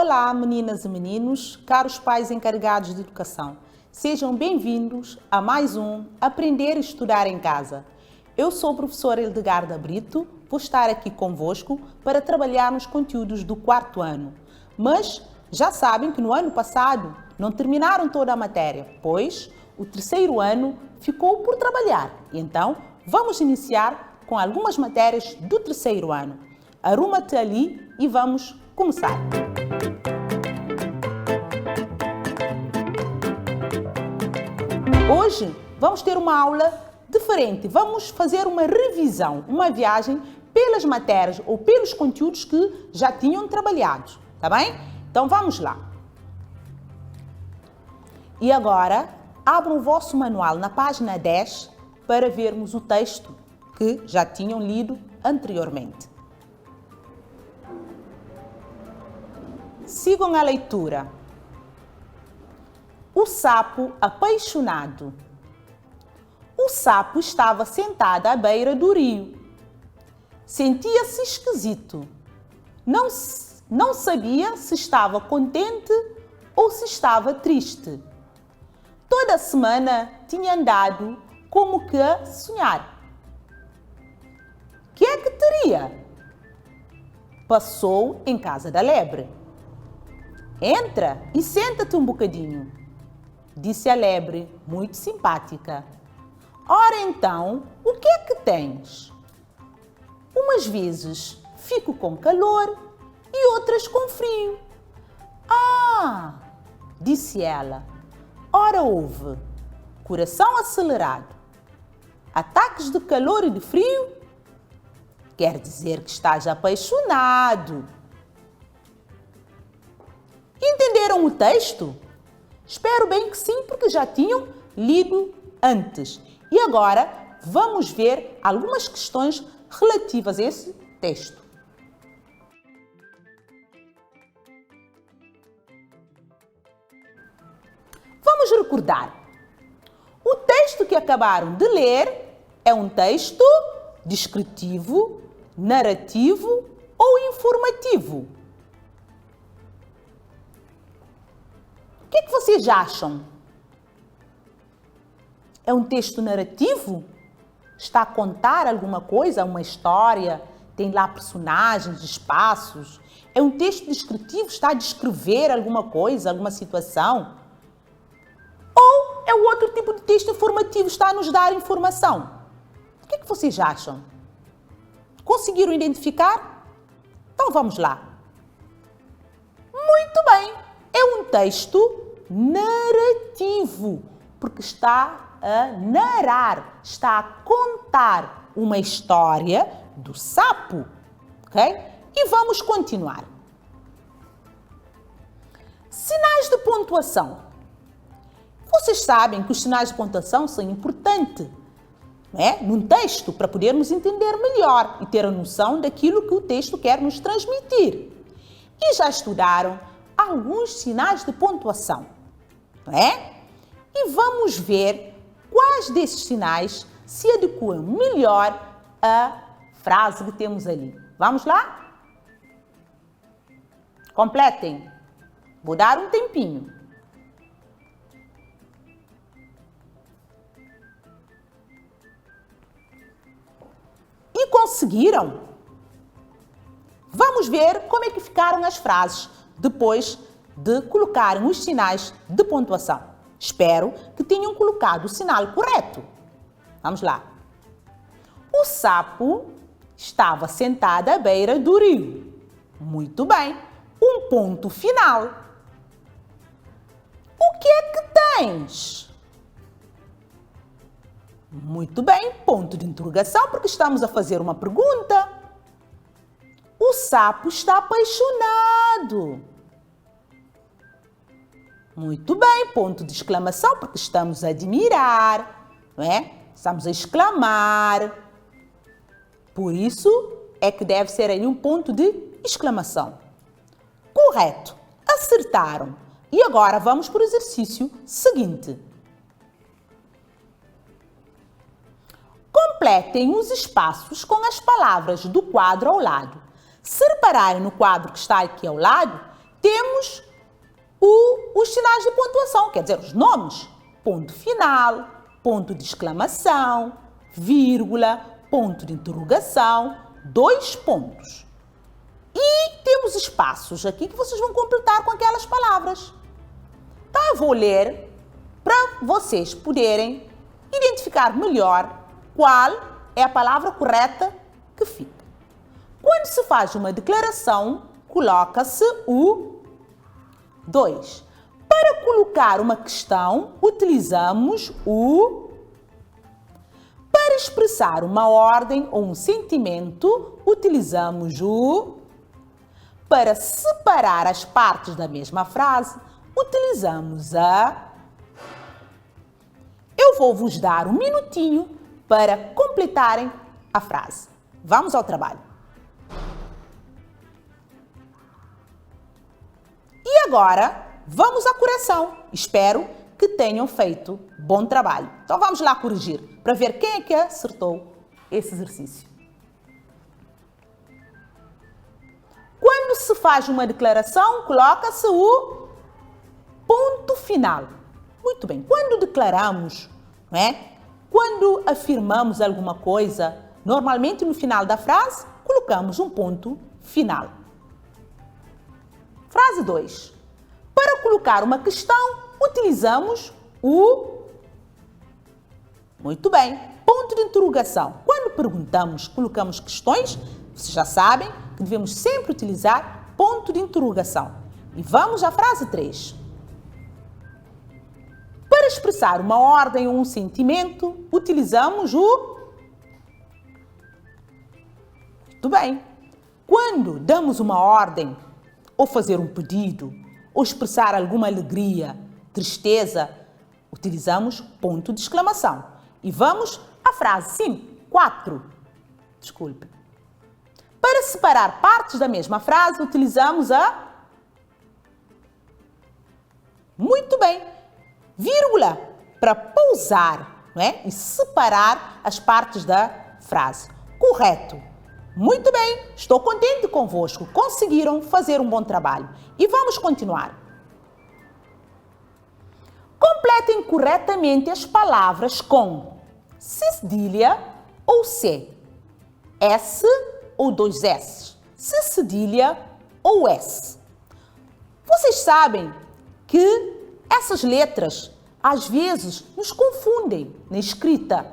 Olá, meninas e meninos, caros pais encarregados de educação. Sejam bem-vindos a mais um Aprender e Estudar em Casa. Eu sou a professora Hildegarda Brito, vou estar aqui convosco para trabalhar nos conteúdos do 4º ano. Mas já sabem que no ano passado não terminaram toda a matéria, pois o 3º ano ficou por trabalhar. Então, vamos iniciar com algumas matérias do 3º ano. Arruma-te ali e vamos começar. Hoje vamos ter uma aula diferente. Vamos fazer uma revisão, uma viagem pelas matérias ou pelos conteúdos que já tinham trabalhado, tá bem? Então vamos lá. E agora, abram o vosso manual na página 10 para vermos o texto que já tinham lido anteriormente. Sigam a leitura. O sapo apaixonado. O sapo estava sentado à beira do rio. Sentia-se esquisito. Não sabia se estava contente ou se estava triste. Toda a semana tinha andado como que a sonhar. Que é que teria? Passou em casa da lebre. Entra e senta-te um bocadinho, disse a lebre, muito simpática. Ora então, o que é que tens? Umas vezes fico com calor e outras com frio. Ah, disse ela. Ora houve coração acelerado, ataques de calor e de frio? Quer dizer que estás apaixonado. Entenderam o texto? Espero bem que sim, porque já tinham lido antes. E agora vamos ver algumas questões relativas a esse texto. Vamos recordar. O texto que acabaram de ler é um texto descritivo, narrativo ou informativo. O que é que vocês acham? É um texto narrativo? Está a contar alguma coisa, uma história? Tem lá personagens, espaços? É um texto descritivo? Está a descrever alguma coisa, alguma situação? Ou é o outro tipo de texto informativo? Está a nos dar informação? O que é que vocês acham? Conseguiram identificar? Então vamos lá. Muito bem! É um texto narrativo, porque está a narrar, está a contar uma história do sapo, ok? E vamos continuar. Sinais de pontuação. Vocês sabem que os sinais de pontuação são importantes, não é? Num texto, para podermos entender melhor e ter a noção daquilo que o texto quer nos transmitir. E já estudaram alguns sinais de pontuação, não é? E vamos ver quais desses sinais se adequam melhor à frase que temos ali. Vamos lá? Completem. Vou dar um tempinho. E conseguiram? Vamos ver como é que ficaram as frases depois de colocarem os sinais de pontuação. Espero que tenham colocado o sinal correto. Vamos lá. O sapo estava sentado à beira do rio. Muito bem. Um ponto final. O que é que tens? Muito bem. Ponto de interrogação, porque estamos a fazer uma pergunta. O sapo está apaixonado. Muito bem, ponto de exclamação, porque estamos a admirar, não é? Estamos a exclamar. Por isso é que deve ser aí um ponto de exclamação. Correto, acertaram. E agora vamos para o exercício seguinte. Completem os espaços com as palavras do quadro ao lado. Se repararem no quadro que está aqui ao lado, temos os sinais de pontuação, quer dizer, os nomes. Ponto final, ponto de exclamação, vírgula, ponto de interrogação, 2 pontos. E temos espaços aqui que vocês vão completar com aquelas palavras. Então, eu vou ler para vocês poderem identificar melhor qual é a palavra correta que fica. Quando se faz uma declaração, coloca-se o 2. Para colocar uma questão, utilizamos o. Para expressar uma ordem ou um sentimento, utilizamos o. Para separar as partes da mesma frase, utilizamos a. Eu vou vos dar um minutinho para completarem a frase. Vamos ao trabalho. E agora, vamos à correção. Espero que tenham feito bom trabalho. Então vamos lá corrigir, para ver quem é que acertou esse exercício. Quando se faz uma declaração, coloca-se o ponto final. Muito bem. Quando declaramos, não é? Quando afirmamos alguma coisa, normalmente no final da frase, colocamos um ponto final. Frase 2. Para colocar uma questão, utilizamos o... Muito bem. Ponto de interrogação. Quando perguntamos, colocamos questões, vocês já sabem que devemos sempre utilizar ponto de interrogação. E vamos à frase 3. Para expressar uma ordem ou um sentimento, utilizamos o... Muito bem. Quando damos uma ordem, ou fazer um pedido, ou expressar alguma alegria, tristeza, utilizamos ponto de exclamação. E vamos à frase 4. Desculpe. Para separar partes da mesma frase, utilizamos a... Muito bem. Vírgula, para pausar, não é? E separar as partes da frase. Correto. Muito bem, estou contente convosco. Conseguiram fazer um bom trabalho. E vamos continuar. Completem corretamente as palavras com C cedilha ou C, S ou 2 S, C cedilha ou S. Vocês sabem que essas letras às vezes nos confundem na escrita,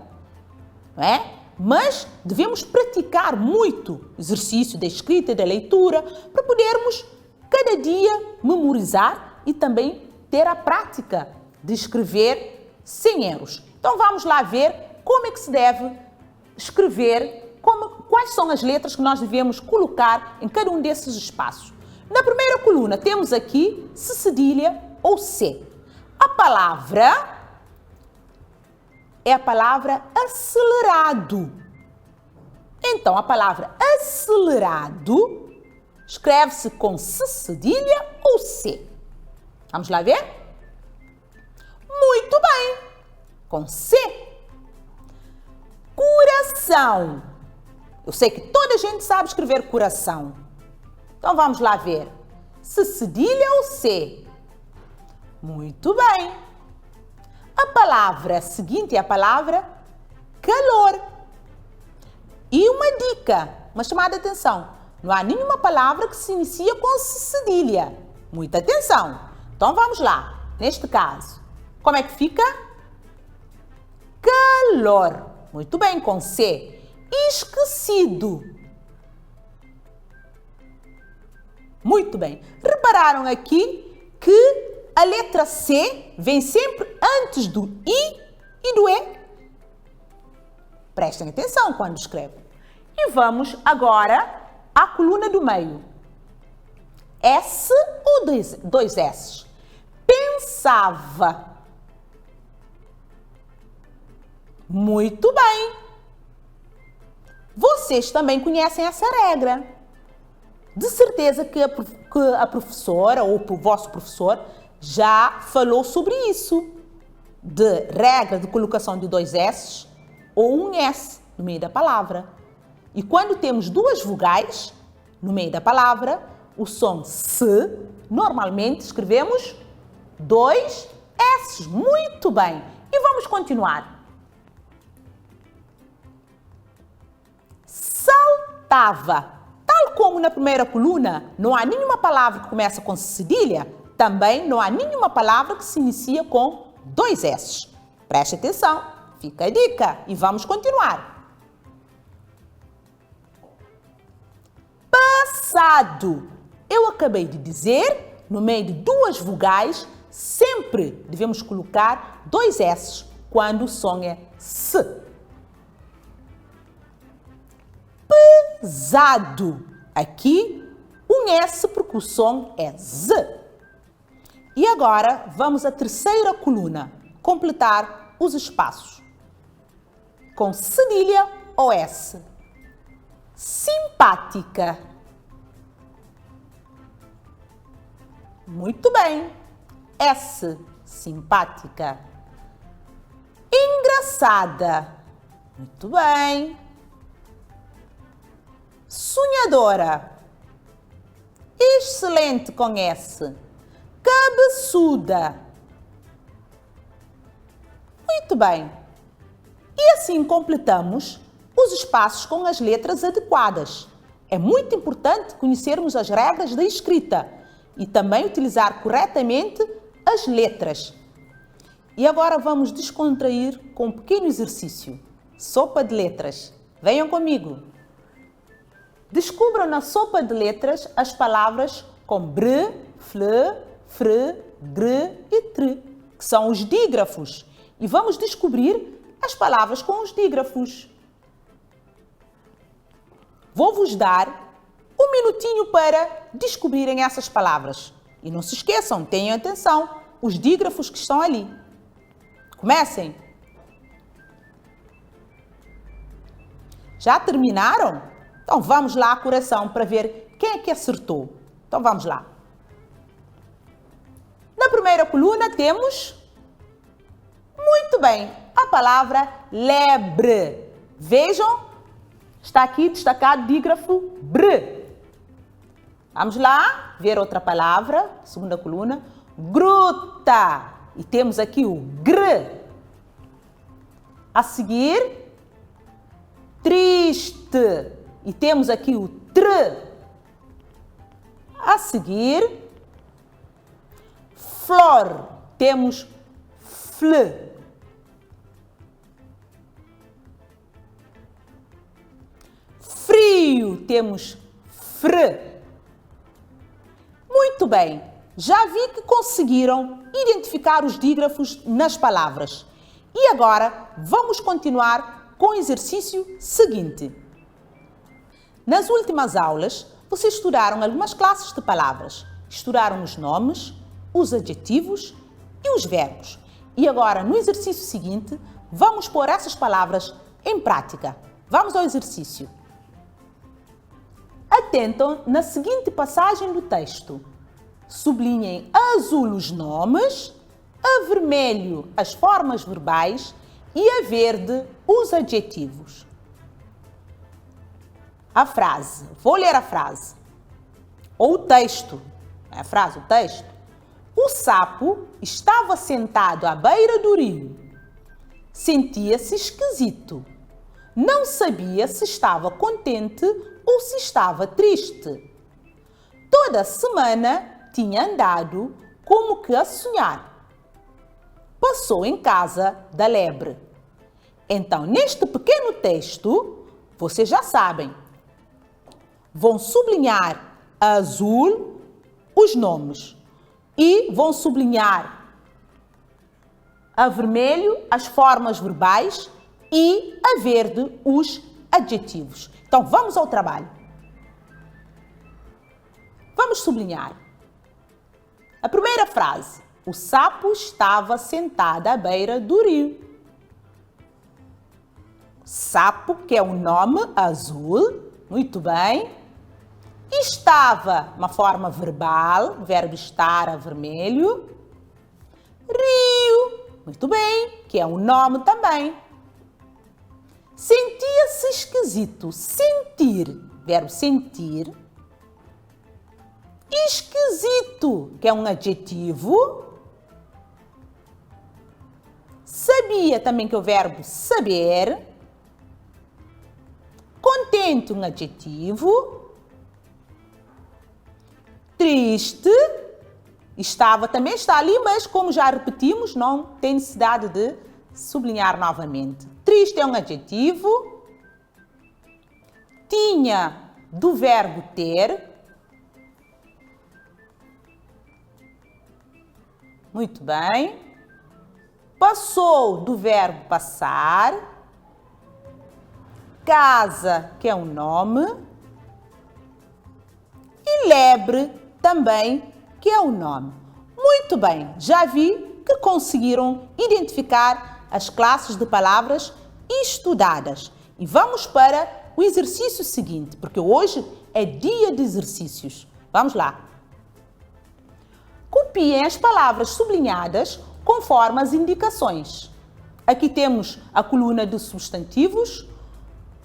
não é? Mas devemos praticar muito o exercício da escrita e da leitura para podermos cada dia memorizar e também ter a prática de escrever sem erros. Então vamos lá ver como é que se deve escrever, quais são as letras que nós devemos colocar em cada um desses espaços. Na primeira coluna temos aqui C cedilha ou C. A palavra é a palavra acelerado. Então, a palavra acelerado escreve-se com C cedilha ou C. Vamos lá ver? Muito bem. Com C. Coração. Eu sei que toda a gente sabe escrever coração. Então, vamos lá ver. C cedilha ou C? Muito bem. A palavra seguinte é a palavra calor. E uma dica, uma chamada de atenção. Não há nenhuma palavra que se inicia com cedilha. Muita atenção. Então vamos lá. Neste caso, como é que fica? Calor. Muito bem, com C. Esquecido. Muito bem. Repararam aqui que a letra C vem sempre antes do I e do E. Prestem atenção quando escrevem. E vamos agora à coluna do meio. S ou 2 S? Pensava. Muito bem. Vocês também conhecem essa regra. De certeza que a professora ou o vosso professor já falou sobre isso, de regra de colocação de 2 S ou um S no meio da palavra. E quando temos 2 vogais no meio da palavra, o som S normalmente escrevemos 2 S. Muito bem. E vamos continuar. Saltava. Tal como na primeira coluna, não há nenhuma palavra que começa com cedilha, também não há nenhuma palavra que se inicia com 2 S. Preste atenção, fica a dica e vamos continuar. Passado. Eu acabei de dizer, no meio de 2 vogais, sempre devemos colocar 2 S quando o som é S. Pesado. Aqui, um S porque o som é Z. E agora, vamos à terceira coluna, completar os espaços. Com cedilha ou S. Simpática. Muito bem. S. Simpática. Engraçada. Muito bem. Sonhadora. Excelente com S. Cabeçuda. Muito bem. E assim completamos os espaços com as letras adequadas. É muito importante conhecermos as regras da escrita e também utilizar corretamente as letras. E agora vamos descontrair com um pequeno exercício. Sopa de letras. Venham comigo. Descubram na sopa de letras as palavras com bre, fle, fre, gre e tre, que são os dígrafos. E vamos descobrir as palavras com os dígrafos. Vou-vos dar um minutinho para descobrirem essas palavras. E não se esqueçam, tenham atenção, os dígrafos que estão ali. Comecem! Já terminaram? Então vamos lá à coração para ver quem é que acertou. Então vamos lá. Na primeira coluna temos, muito bem, a palavra lebre. Vejam, está aqui destacado dígrafo bre. Vamos lá ver outra palavra, segunda coluna, gruta. E temos aqui o gre. A seguir, triste. E temos aqui o tre. A seguir, flor. Temos fle. Frio. Temos fre. Muito bem. Já vi que conseguiram identificar os dígrafos nas palavras. E agora vamos continuar com o exercício seguinte. Nas últimas aulas, vocês estudaram algumas classes de palavras. Estudaram os nomes, os adjetivos e os verbos. E agora, no exercício seguinte, vamos pôr essas palavras em prática. Vamos ao exercício. Atentam na seguinte passagem do texto. Sublinhem a azul os nomes, a vermelho as formas verbais e a verde os adjetivos. A frase. Vou ler a frase. Ou o texto. É a frase, o texto. O sapo estava sentado à beira do rio. Sentia-se esquisito. Não sabia se estava contente ou se estava triste. Toda semana tinha andado como que a sonhar. Passou em casa da lebre. Então, neste pequeno texto, vocês já sabem, vão sublinhar a azul os nomes e vão sublinhar a vermelho as formas verbais e a verde os adjetivos. Então, vamos ao trabalho. Vamos sublinhar. A primeira frase. O sapo estava sentado à beira do rio. Sapo, que é um nome azul. Muito bem. Estava, uma forma verbal, verbo estar a vermelho. Rio, muito bem, que é um nome também. Sentia-se esquisito, sentir, verbo sentir. Esquisito. Bonito, que é um adjetivo. Sabia também que é o verbo saber. Contente, um adjetivo. Triste, também está ali, mas como já repetimos, não tem necessidade de sublinhar novamente. Triste é um adjetivo. Tinha, do verbo ter. Muito bem. Passou, do verbo passar. Casa, que é um nome. E lebre, também, que é um nome. Muito bem, já vi que conseguiram identificar as classes de palavras estudadas. E vamos para o exercício seguinte, porque hoje é dia de exercícios. Vamos lá. Copiem as palavras sublinhadas conforme as indicações. Aqui temos a coluna de substantivos,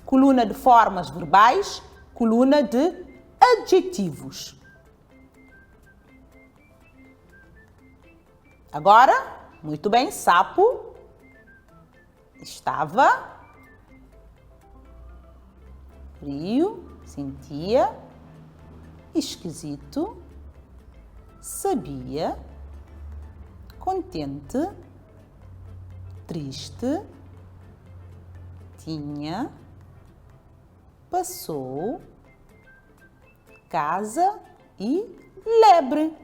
coluna de formas verbais, coluna de adjetivos. Agora, muito bem, sapo estava frio, sentia, esquisito, sabia, contente, triste, tinha, passou, casa e lebre.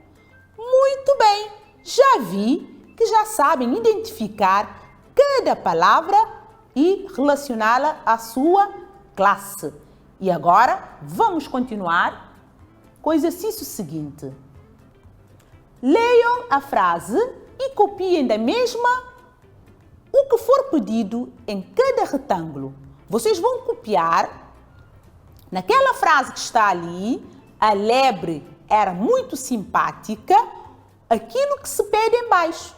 Muito bem, já vi que já sabem identificar cada palavra e relacioná-la à sua classe. E agora vamos continuar com o exercício seguinte. Leiam a frase e copiem da mesma o que for pedido em cada retângulo. Vocês vão copiar naquela frase que está ali, a lebre era muito simpática, aquilo que se pede em baixo.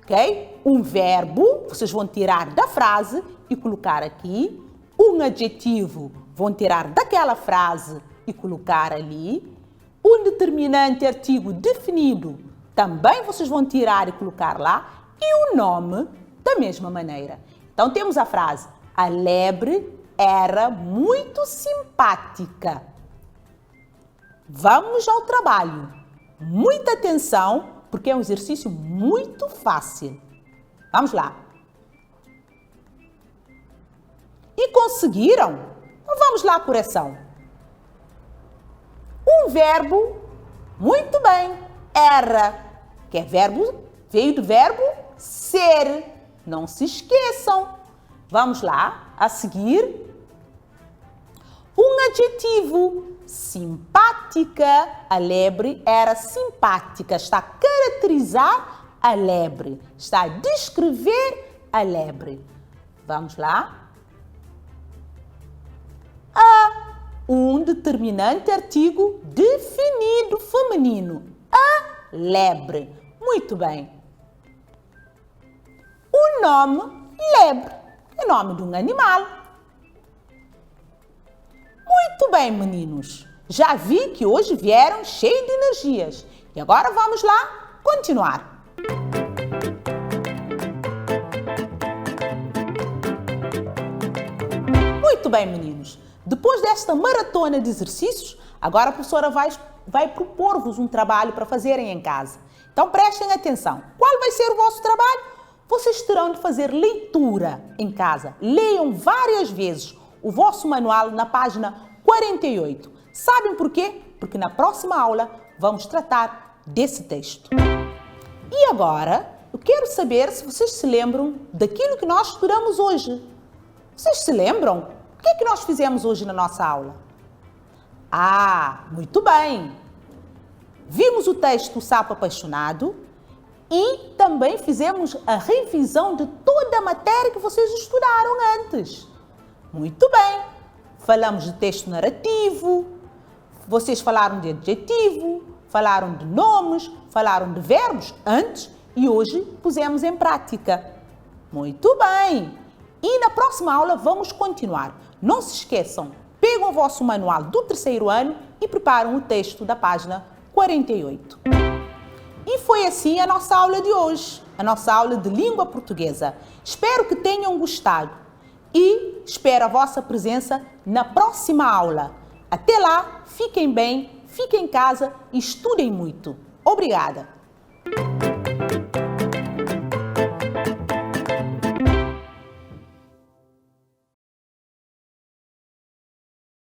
Ok? Um verbo, vocês vão tirar da frase e colocar aqui. Um adjetivo, vão tirar daquela frase e colocar ali. Um determinante artigo definido, também vocês vão tirar e colocar lá. E o nome, da mesma maneira. Então, temos a frase, a lebre era muito simpática. Vamos ao trabalho. Muita atenção, porque é um exercício muito fácil. Vamos lá. E conseguiram? Então vamos lá, coração. Um verbo, muito bem, era, que é verbo, veio do verbo ser. Não se esqueçam. Vamos lá, a seguir. Um adjetivo, simpática. A lebre era simpática. Está a caracterizar a lebre. Está a descrever a lebre. Vamos lá. Um determinante artigo definido feminino. A lebre. Muito bem. O nome lebre. É o nome de um animal. Muito bem, meninos. Já vi que hoje vieram cheios de energias. E agora vamos lá continuar. Muito bem, meninos. Depois desta maratona de exercícios, agora a professora vai propor-vos um trabalho para fazerem em casa. Então prestem atenção. Qual vai ser o vosso trabalho? Vocês terão de fazer leitura em casa. Leiam várias vezes o vosso manual na página 48. Sabem por quê? Porque na próxima aula vamos tratar desse texto. E agora, eu quero saber se vocês se lembram daquilo que nós estudamos hoje. Vocês se lembram? O que é que nós fizemos hoje na nossa aula? Muito bem! Vimos o texto O Sapo Apaixonado e também fizemos a revisão de toda a matéria que vocês estudaram antes. Muito bem! Falamos de texto narrativo, vocês falaram de adjetivo, falaram de nomes, falaram de verbos antes e hoje pusemos em prática. Muito bem! E na próxima aula vamos continuar. Não se esqueçam, pegam o vosso manual do terceiro ano e preparam o texto da página 48. E foi assim a nossa aula de hoje, a nossa aula de língua portuguesa. Espero que tenham gostado e espero a vossa presença na próxima aula. Até lá, fiquem bem, fiquem em casa e estudem muito. Obrigada!